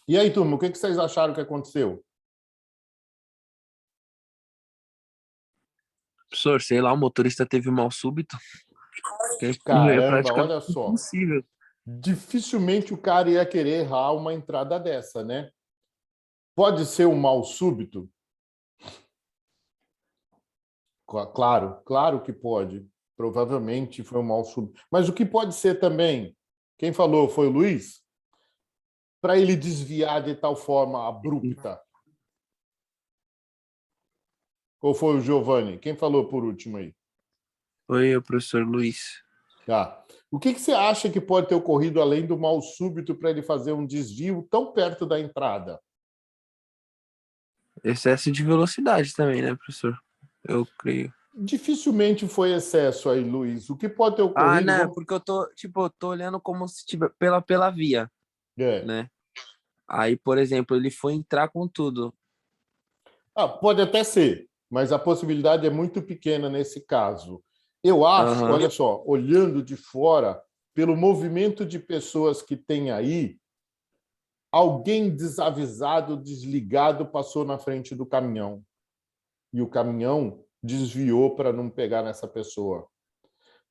E aí, turma, o que vocês acharam que aconteceu? Professor, sei lá, o motorista teve um mal súbito, que é Caramba, praticamente olha só. impossível. Dificilmente o cara ia querer errar uma entrada dessa, né? Pode ser um mal súbito? Claro, claro que pode. Provavelmente foi um mal súbito. Mas o que pode ser também? Quem falou foi o Luiz? Para ele desviar de tal forma abrupta. Ou foi o Giovanni? Quem falou por último aí? Foi o professor Luiz. Tá. O que você acha que pode ter ocorrido além do mal súbito para ele fazer um desvio tão perto da entrada? Excesso de velocidade também, né, professor? Eu creio. Dificilmente foi excesso aí, Luiz. O que pode ter Ah, ocorrido? né, Vamos... porque eu tô olhando como se tiver pela via, É. né? Aí, por exemplo, ele foi entrar com tudo. Pode até ser, mas a possibilidade é muito pequena nesse caso. Eu acho, Aham. olha só, olhando de fora, pelo movimento de pessoas que tem aí, alguém desavisado, desligado, passou na frente do caminhão. E o caminhão desviou para não pegar nessa pessoa.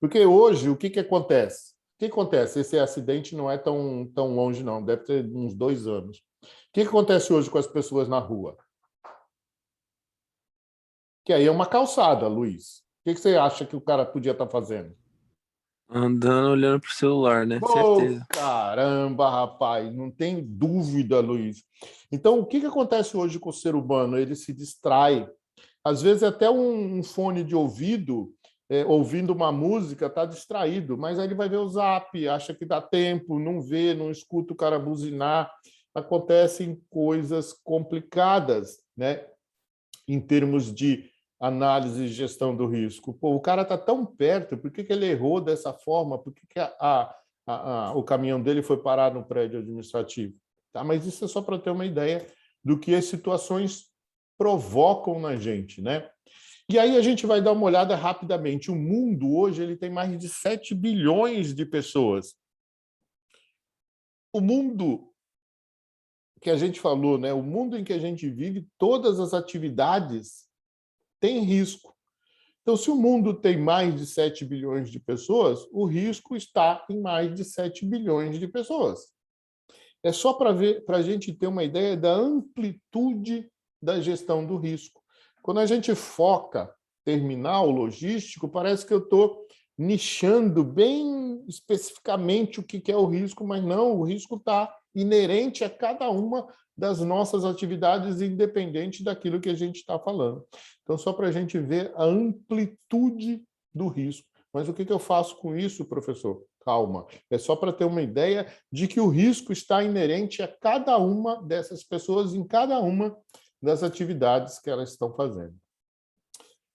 Porque hoje, o que acontece? O que acontece? Esse acidente não é tão longe, não. Deve ter uns 2 anos. O que acontece hoje com as pessoas na rua? Que aí é uma calçada, Luiz. O que você acha que o cara podia estar fazendo? Andando, olhando pro celular, né? Oh, Certeza. caramba, rapaz, não tem dúvida, Luiz. Então, o que acontece hoje com o ser humano? Ele se distrai. Às vezes, até um fone de ouvido, ouvindo uma música, está distraído, mas aí ele vai ver o zap, acha que dá tempo, não vê, não escuta o cara buzinar. Acontecem coisas complicadas, né? Em termos de análise e gestão do risco. Pô, o cara está tão perto, por que ele errou dessa forma? Por que o caminhão dele foi parar no prédio administrativo? Tá? Mas isso é só para ter uma ideia do que as situações provocam na gente, né? E aí a gente vai dar uma olhada rapidamente. O mundo hoje ele tem mais de 7 bilhões de pessoas. O mundo que a gente falou, né? O mundo em que a gente vive, todas as atividades têm risco. Então, se o mundo tem mais de 7 bilhões de pessoas, o risco está em mais de 7 bilhões de pessoas. É só para a gente ter uma ideia da amplitude da gestão do risco. Quando a gente foca terminal logístico, parece que eu estou nichando bem especificamente o que é o risco, mas não, o risco está inerente a cada uma das nossas atividades, independente daquilo que a gente está falando. Então, só para a gente ver a amplitude do risco. Mas o que eu faço com isso, professor? Calma. É só para ter uma ideia de que o risco está inerente a cada uma dessas pessoas, em cada uma das atividades que elas estão fazendo.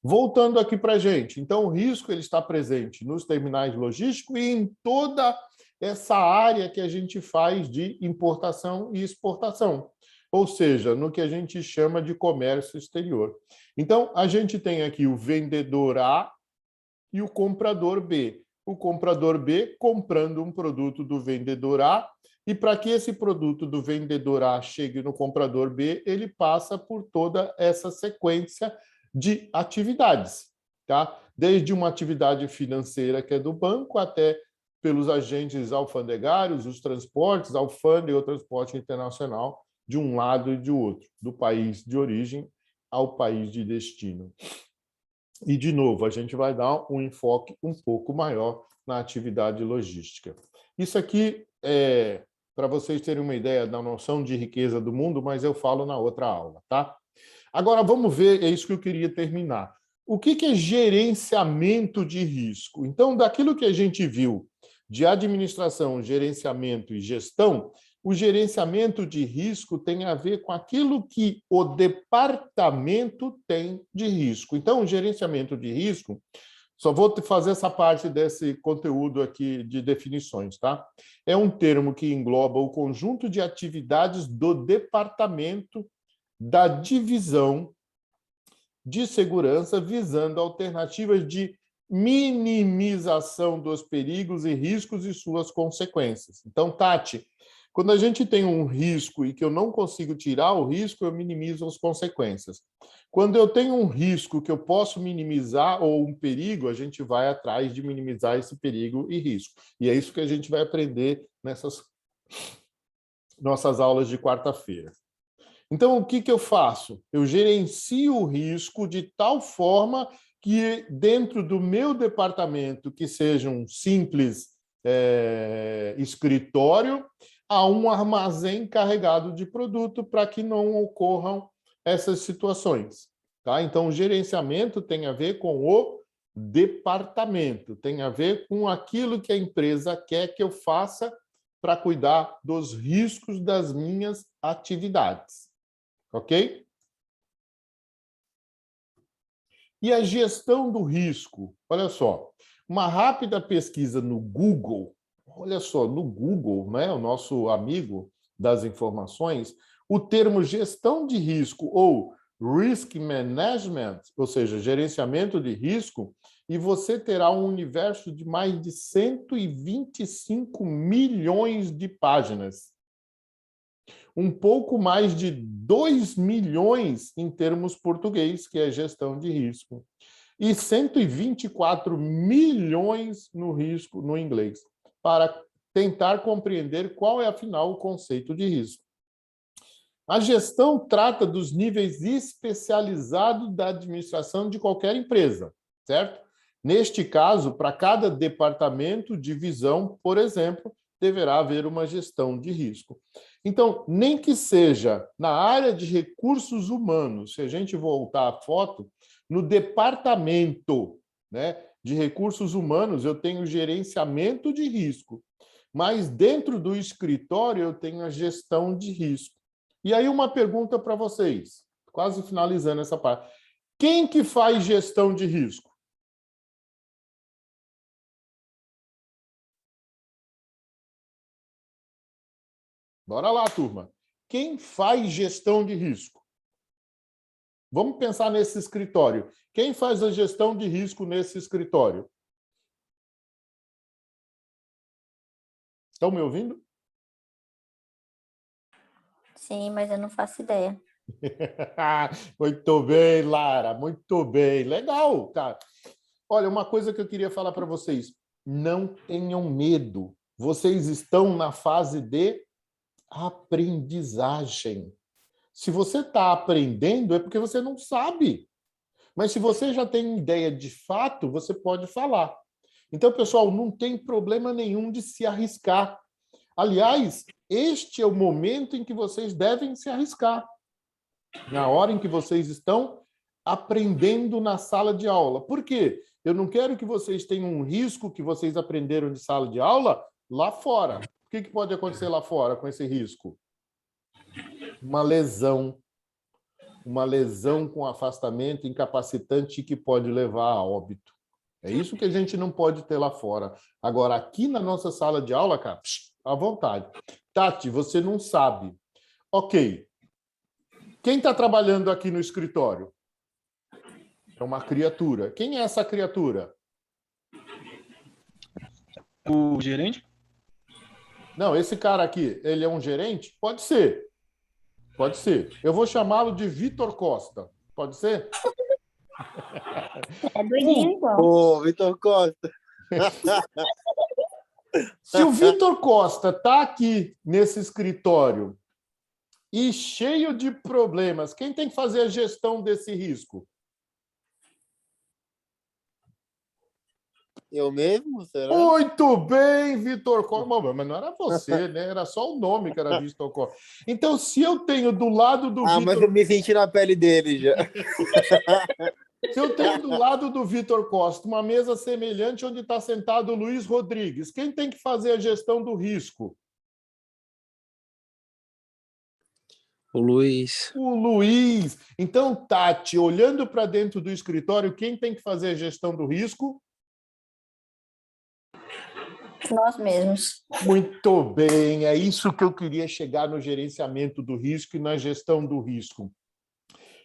Voltando aqui para a gente, então o risco ele está presente nos terminais logísticos e em toda essa área que a gente faz de importação e exportação, ou seja, no que a gente chama de comércio exterior. Então, a gente tem aqui o vendedor A e o comprador B. O comprador B comprando um produto do vendedor A, e para que esse produto do vendedor A chegue no comprador B, ele passa por toda essa sequência de atividades, tá? Desde uma atividade financeira que é do banco até pelos agentes alfandegários, os transportes, alfândega ou transporte internacional, de um lado e de outro, do país de origem ao país de destino. E, de novo, a gente vai dar um enfoque um pouco maior na atividade logística. Isso aqui é para vocês terem uma ideia da noção de riqueza do mundo, mas eu falo na outra aula, tá? Agora, vamos ver, é isso que eu queria terminar. O que é gerenciamento de risco? Então, daquilo que a gente viu de administração, gerenciamento e gestão, o gerenciamento de risco tem a ver com aquilo que o departamento tem de risco. Então, o gerenciamento de risco, só vou fazer essa parte desse conteúdo aqui de definições, tá? É um termo que engloba o conjunto de atividades do departamento da divisão de segurança, visando alternativas de minimização dos perigos e riscos e suas consequências. Então, Tati, Quando a gente tem um risco e que eu não consigo tirar o risco, eu minimizo as consequências. Quando eu tenho um risco que eu posso minimizar ou um perigo, a gente vai atrás de minimizar esse perigo e risco. E é isso que a gente vai aprender nessas nossas aulas de quarta-feira. Então, o que eu faço? Eu gerencio o risco de tal forma que, dentro do meu departamento, que seja um simples escritório, há um armazém carregado de produto para que não ocorram essas situações. Tá? Então, o gerenciamento tem a ver com o departamento, tem a ver com aquilo que a empresa quer que eu faça para cuidar dos riscos das minhas atividades. Ok? E a gestão do risco? Olha só, uma rápida pesquisa no Google, olha só, no Google, né, o nosso amigo das informações, o termo gestão de risco ou risk management, ou seja, gerenciamento de risco, e você terá um universo de mais de 125 milhões de páginas. Um pouco mais de 2 milhões em termos português, que é gestão de risco, e 124 milhões no risco no inglês, para tentar compreender qual é, afinal, o conceito de risco. A gestão trata dos níveis especializados da administração de qualquer empresa, certo? Neste caso, para cada departamento, divisão, por exemplo, deverá haver uma gestão de risco. Então, nem que seja na área de recursos humanos, se a gente voltar à foto, no departamento, né, de recursos humanos, eu tenho gerenciamento de risco, mas dentro do escritório eu tenho a gestão de risco. E aí uma pergunta para vocês, quase finalizando essa parte. Quem que faz gestão de risco? Bora lá, turma. Quem faz gestão de risco? Vamos pensar nesse escritório. Quem faz a gestão de risco nesse escritório? Estão me ouvindo? Sim, mas eu não faço ideia. Muito bem, Lara, muito bem. Legal, cara. Olha, uma coisa que eu queria falar para vocês. Não tenham medo. Vocês estão na fase de aprendizagem. Se você está aprendendo, é porque você não sabe. Mas se você já tem ideia de fato, você pode falar. Então, pessoal, não tem problema nenhum de se arriscar. Aliás, este é o momento em que vocês devem se arriscar. Na hora em que vocês estão aprendendo na sala de aula. Por quê? Eu não quero que vocês tenham um risco que vocês aprenderam de sala de aula lá fora. O que pode acontecer lá fora com esse risco? Uma lesão com afastamento incapacitante que pode levar a óbito. É isso que a gente não pode ter lá fora. Agora, aqui na nossa sala de aula, cara, à vontade. Tati, você não sabe. Ok. Quem está trabalhando aqui no escritório? É uma criatura. Quem é essa criatura? O gerente? Não, esse cara aqui, ele é um gerente? Pode ser. Pode ser. Eu vou chamá-lo de Vitor Costa. Pode ser? É doidinho, então. Ô, Vitor Costa. Se o Vitor Costa está aqui nesse escritório e cheio de problemas, quem tem que fazer a gestão desse risco? Eu mesmo, será? Muito bem, Vitor Costa. Mas não era você, né? Era só o nome que era Vitor Costa. Então, se eu tenho do lado do Vitor... mas eu me senti na pele dele já. Se eu tenho do lado do Vitor Costa uma mesa semelhante onde está sentado o Luiz Rodrigues, quem tem que fazer a gestão do risco? O Luiz. O Luiz. Então, Tati, olhando para dentro do escritório, quem tem que fazer a gestão do risco? Nós mesmos. Muito bem, é isso que eu queria chegar no gerenciamento do risco e na gestão do risco.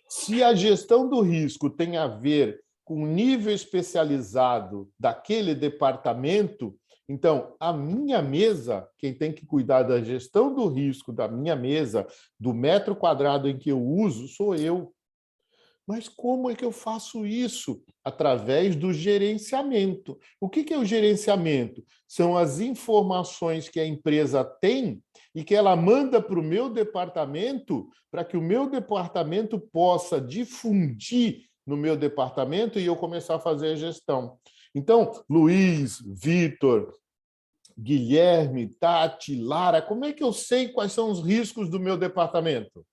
Se a gestão do risco tem a ver com o nível especializado daquele departamento, Então, a minha mesa, quem tem que cuidar da gestão do risco da minha mesa, do metro quadrado em que eu uso, sou eu. Mas como é que eu faço isso? Através do gerenciamento. O que é o gerenciamento? São as informações que a empresa tem e que ela manda para o meu departamento para que o meu departamento possa difundir no meu departamento e eu começar a fazer a gestão. Então, Luiz, Vitor, Guilherme, Tati, Lara, como é que eu sei quais são os riscos do meu departamento?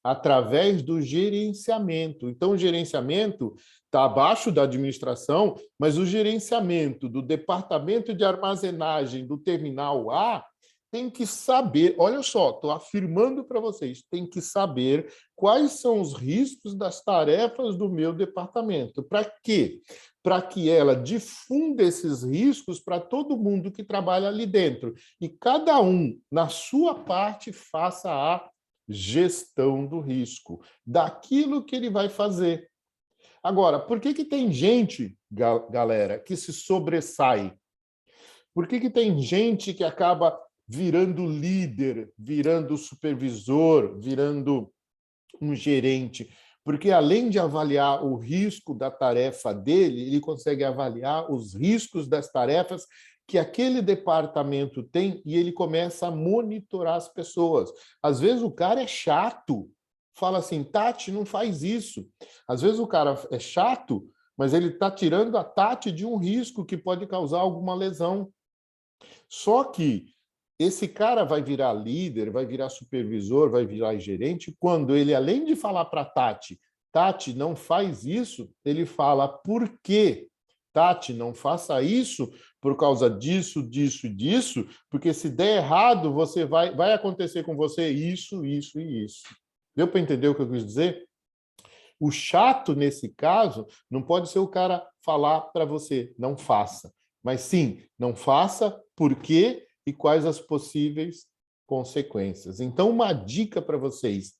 Através do gerenciamento. Então, o gerenciamento está abaixo da administração, mas o gerenciamento do departamento de armazenagem do terminal A tem que saber, olha só, estou afirmando para vocês, tem que saber quais são os riscos das tarefas do meu departamento. Para quê? Para que ela difunda esses riscos para todo mundo que trabalha ali dentro. E cada um, na sua parte, faça a gestão do risco, daquilo que ele vai fazer. Agora, por que tem gente, galera, que se sobressai? Por que tem gente que acaba virando líder, virando supervisor, virando um gerente? Porque, além de avaliar o risco da tarefa dele, ele consegue avaliar os riscos das tarefas que aquele departamento tem e ele começa a monitorar as pessoas. Às vezes o cara é chato, fala assim, Tati, não faz isso. Às vezes o cara é chato, mas ele está tirando a Tati de um risco que pode causar alguma lesão. Só que esse cara vai virar líder, vai virar supervisor, vai virar gerente, quando ele, além de falar para a Tati, Tati, não faz isso, ele fala por quê? Tati, não faça isso por causa disso, disso e disso, porque se der errado, vai acontecer com você isso, isso e isso. Deu para entender o que eu quis dizer? O chato, nesse caso, não pode ser o cara falar para você, não faça. Mas sim, não faça, por quê e quais as possíveis consequências. Então, uma dica para vocês.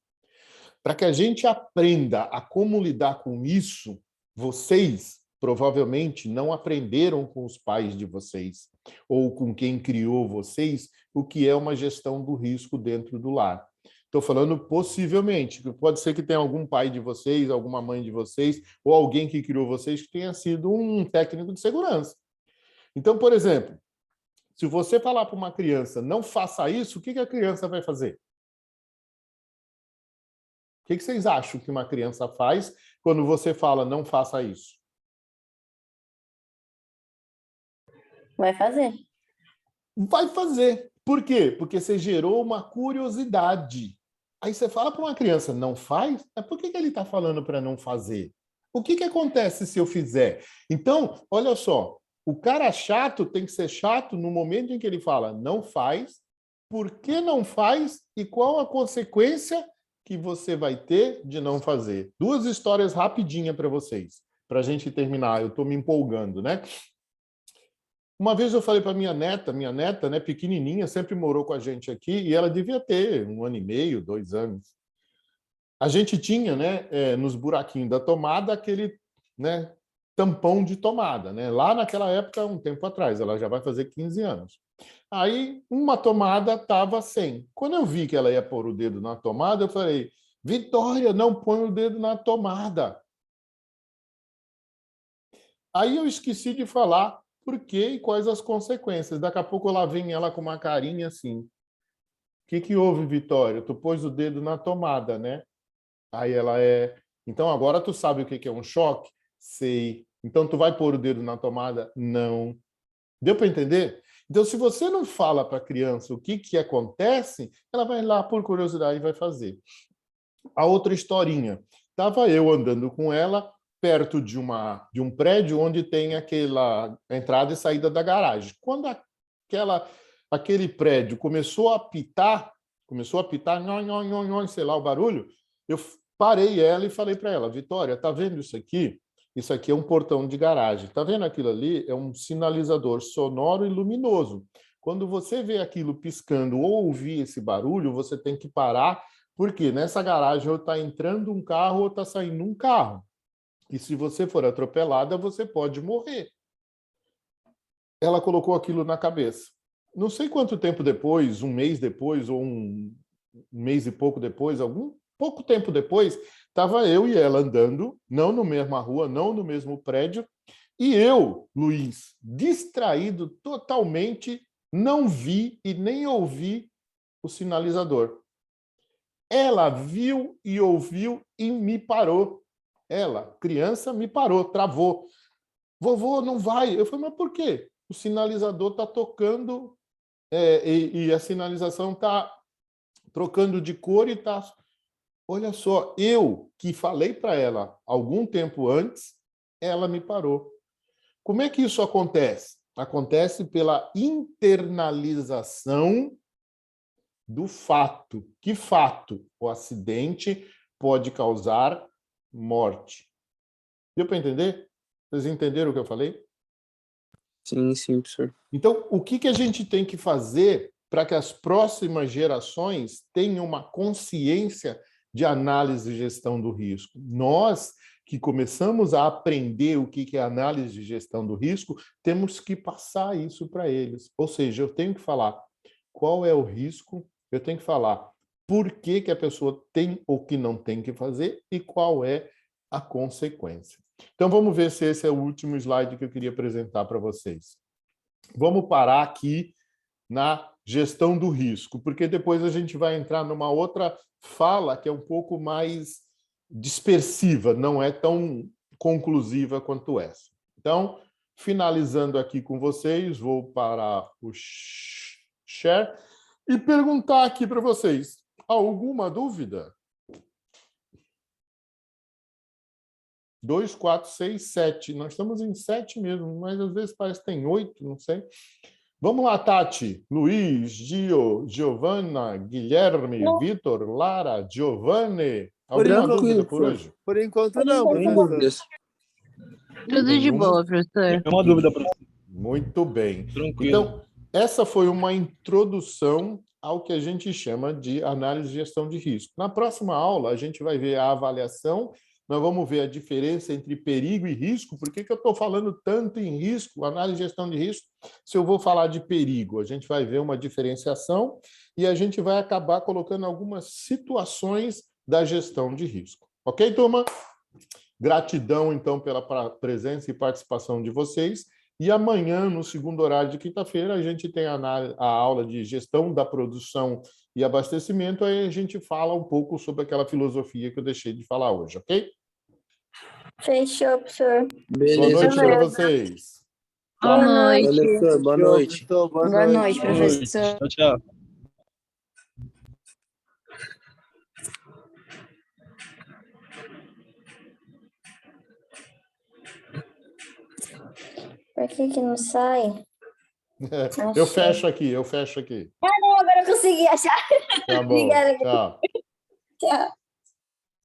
Para que a gente aprenda a como lidar com isso, vocês provavelmente não aprenderam com os pais de vocês ou com quem criou vocês o que é uma gestão do risco dentro do lar. Estou falando possivelmente, pode ser que tenha algum pai de vocês, alguma mãe de vocês, ou alguém que criou vocês que tenha sido um técnico de segurança. Então, por exemplo, se você falar para uma criança, não faça isso, o que a criança vai fazer? O que vocês acham que uma criança faz quando você fala, não faça isso? Vai fazer. Vai fazer. Por quê? Porque você gerou uma curiosidade. Aí você fala para uma criança, não faz? Mas por que ele está falando para não fazer? O que acontece se eu fizer? Então, olha só, o cara chato tem que ser chato no momento em que ele fala, não faz, por que não faz e qual a consequência que você vai ter de não fazer. Duas histórias rapidinhas para vocês, para a gente terminar. Eu estou me empolgando, né? Uma vez eu falei para minha neta, né, pequenininha, sempre morou com a gente aqui, e ela devia ter 1 ano e meio, 2 anos. A gente tinha, né, nos buraquinhos da tomada, aquele, né, tampão de tomada, né? Lá naquela época, um tempo atrás, ela já vai fazer 15 anos. Aí, uma tomada estava sem. Quando eu vi que ela ia pôr o dedo na tomada, eu falei, Vitória, não põe o dedo na tomada. Aí eu esqueci de falar por quê e quais as consequências. Daqui a pouco lá vem ela com uma carinha assim. O que houve, Vitória? Tu pôs o dedo na tomada, né? Aí ela é... Então agora tu sabe o que é um choque? Sei. Então tu vai pôr o dedo na tomada? Não. Deu para entender? Então, se você não fala para a criança o que acontece, ela vai lá por curiosidade e vai fazer. A outra historinha. Estava eu andando com ela perto de um prédio onde tem aquela entrada e saída da garagem. Quando aquele prédio começou a apitar, sei lá, o barulho, eu parei ela e falei para ela, Vitória, tá vendo isso aqui? Isso aqui é um portão de garagem. Tá vendo aquilo ali? É um sinalizador sonoro e luminoso. Quando você vê aquilo piscando ou ouvir esse barulho, você tem que parar, porque nessa garagem ou está entrando um carro ou está saindo um carro. E se você for atropelada, você pode morrer. ela colocou aquilo na cabeça. Não sei quanto tempo depois, um mês depois, ou um mês e pouco depois, algum pouco tempo depois, estava eu e ela andando, não na mesma rua, não no mesmo prédio, e eu, Luiz, distraído totalmente, não vi e nem ouvi o sinalizador. Ela viu e ouviu e me parou. Ela, criança, me parou, travou. Vovô, não vai. Eu falei, mas por quê? O sinalizador está tocando e a sinalização está trocando de cor e está... Olha só, eu que falei para ela algum tempo antes, ela me parou. Como é que isso acontece? Acontece pela internalização do fato. Que fato? O acidente pode causar morte. Deu para entender? Vocês entenderam o que eu falei? Sim, sim, professor. Então, o que a gente tem que fazer para que as próximas gerações tenham uma consciência de análise e gestão do risco? Nós que começamos a aprender o que é análise e gestão do risco, temos que passar isso para eles. Ou seja, eu tenho que falar qual é o risco, eu tenho que falar por que a pessoa tem ou que não tem que fazer e qual é a consequência. Então, vamos ver se esse é o último slide que eu queria apresentar para vocês. Vamos parar aqui na gestão do risco, porque depois a gente vai entrar numa outra fala que é um pouco mais dispersiva, não é tão conclusiva quanto essa. Então, finalizando aqui com vocês, vou para o share e perguntar aqui para vocês, alguma dúvida? 2, 4, 6, 7. Nós estamos em 7 mesmo, mas às vezes parece que tem 8, não sei. Vamos lá, Tati. Luiz, Gio, Giovana, Guilherme, Vitor, Lara, Giovanni. Alguma dúvida por hoje? Por enquanto, não, Sem professor. dúvidas. Tudo de boa, professor. Uma dúvida, professor. Muito bem. Tranquilo. Então, essa foi uma introdução ao que a gente chama de análise de gestão de risco. Na próxima aula, a gente vai ver a avaliação, nós vamos ver a diferença entre perigo e risco. Por que eu estou falando tanto em risco, análise de gestão de risco, se eu vou falar de perigo? A gente vai ver uma diferenciação e a gente vai acabar colocando algumas situações da gestão de risco. Ok, turma? Gratidão, então, pela presença e participação de vocês. E amanhã, no segundo horário de quinta-feira, a gente tem a aula de gestão da produção e abastecimento, aí a gente fala um pouco sobre aquela filosofia que eu deixei de falar hoje, ok? Fechou, professor. Beleza, Boa noite para professor. vocês. Boa noite. Valeu, professor. Boa noite. Professor, Boa noite, Boa noite. professor. Tchau, tchau. Por que não sai? Eu fecho aqui. Não, agora eu consegui achar. Tá bom, Obrigada. tchau. Tchau.